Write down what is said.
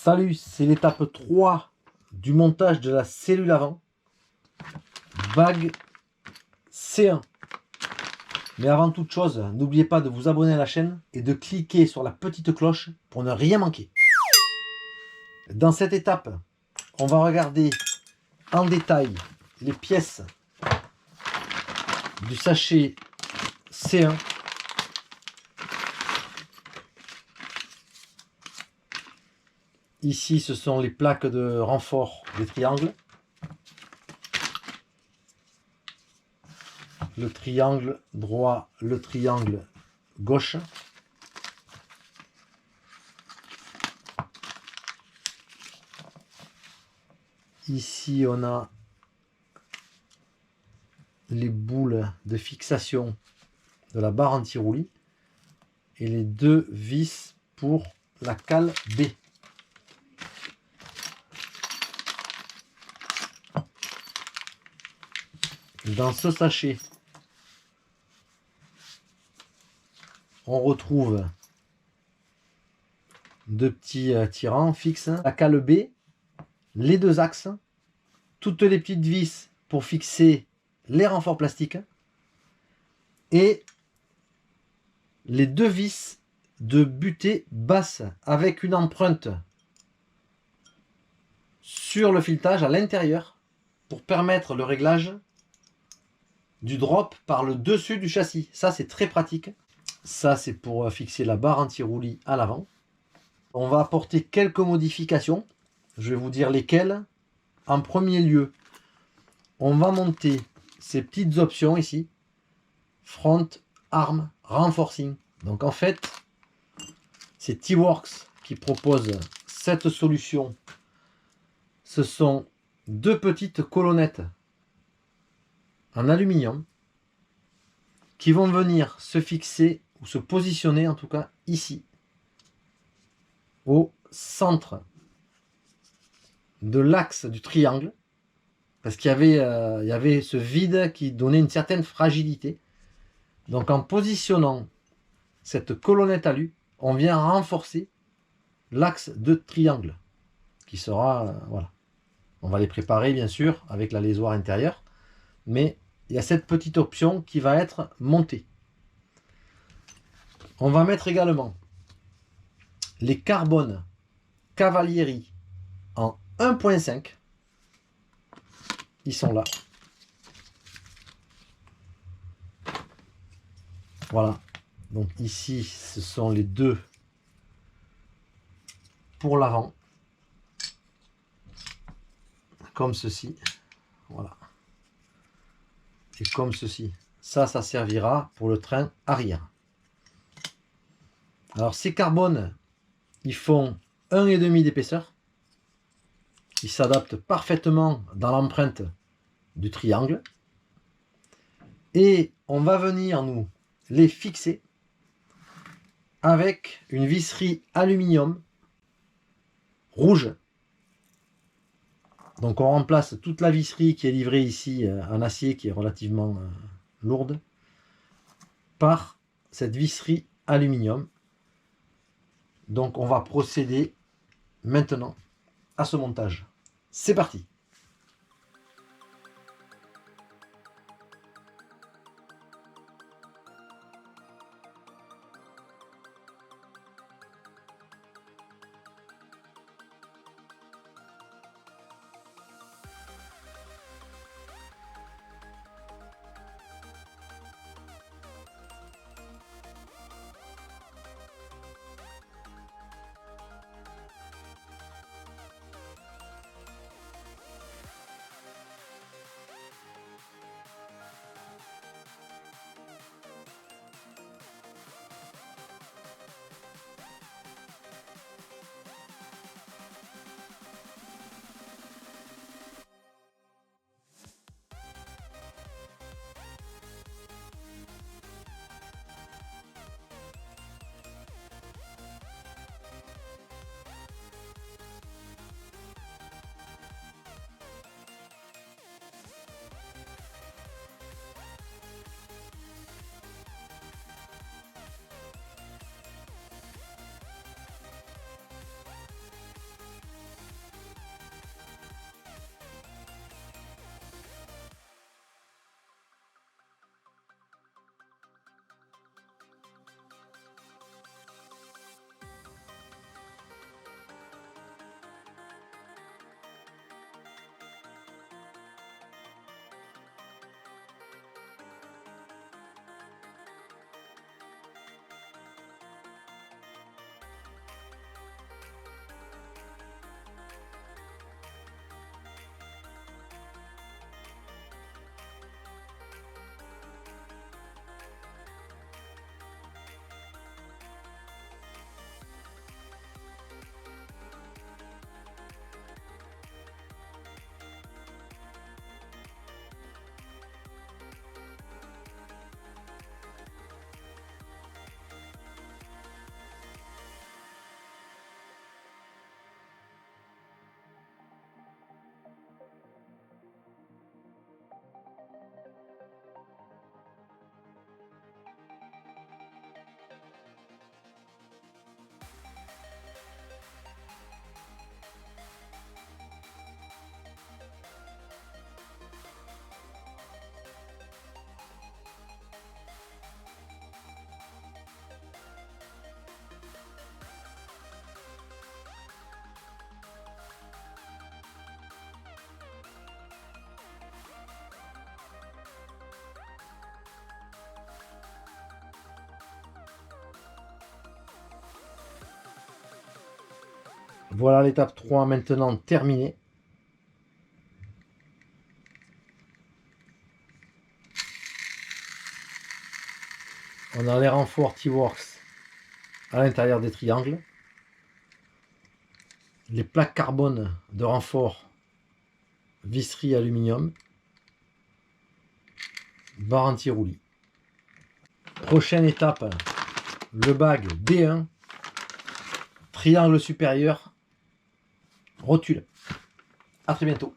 Salut, c'est l'étape 3 du montage de la cellule avant. Bague C1. Mais avant toute chose, n'oubliez pas de vous abonner à la chaîne et de cliquer sur la petite cloche pour ne rien manquer. Dans cette étape, on va regarder en détail les pièces du sachet C1. Ici, ce sont les plaques de renfort des triangles. Le triangle droit, le triangle gauche. Ici, on a les boules de fixation de la barre anti-roulis et les deux vis pour la cale B. Dans ce sachet, on retrouve deux petits tirants fixes, la cale B, les deux axes, toutes les petites vis pour fixer les renforts plastiques et les deux vis de butée basse avec une empreinte sur le filetage à l'intérieur pour permettre le réglage du drop par le dessus du châssis. Ça, c'est très pratique. Ça, c'est pour fixer la barre anti-roulis à l'avant. On va apporter quelques modifications. Je vais vous dire lesquelles. En premier lieu, on va monter ces petites options ici. Front Arm Reinforcing. Donc en fait, c'est T-Works qui propose cette solution. Ce sont deux petites colonnettes en aluminium qui vont venir se fixer ou se positionner en tout cas ici au centre de l'axe du triangle parce qu'il y avait ce vide qui donnait une certaine fragilité. Donc en positionnant cette colonnette alu, on vient renforcer l'axe de triangle qui sera voilà. On va les préparer bien sûr avec la lésoire intérieure, mais il y a cette petite option qui va être montée. On va mettre également les carbones Cavalieri en 1.5. Ils sont là. Voilà. Donc ici, ce sont les deux pour l'avant. Comme ceci. Voilà. Et comme ceci. Ça servira pour le train arrière. Alors ces carbones, ils font 1,5 d'épaisseur. Ils s'adaptent parfaitement dans l'empreinte du triangle. Et on va venir nous les fixer avec une visserie aluminium rouge. Donc on remplace toute la visserie qui est livrée ici en acier qui est relativement lourde par cette visserie aluminium. Donc on va procéder maintenant à ce montage. C'est parti! Voilà l'étape 3 maintenant terminée. On a les renforts T-Works à l'intérieur des triangles. Les plaques carbone de renfort visserie aluminium. Barre anti-roulis. Prochaine étape, le bag D1. Triangle supérieur. Rotule. À très bientôt.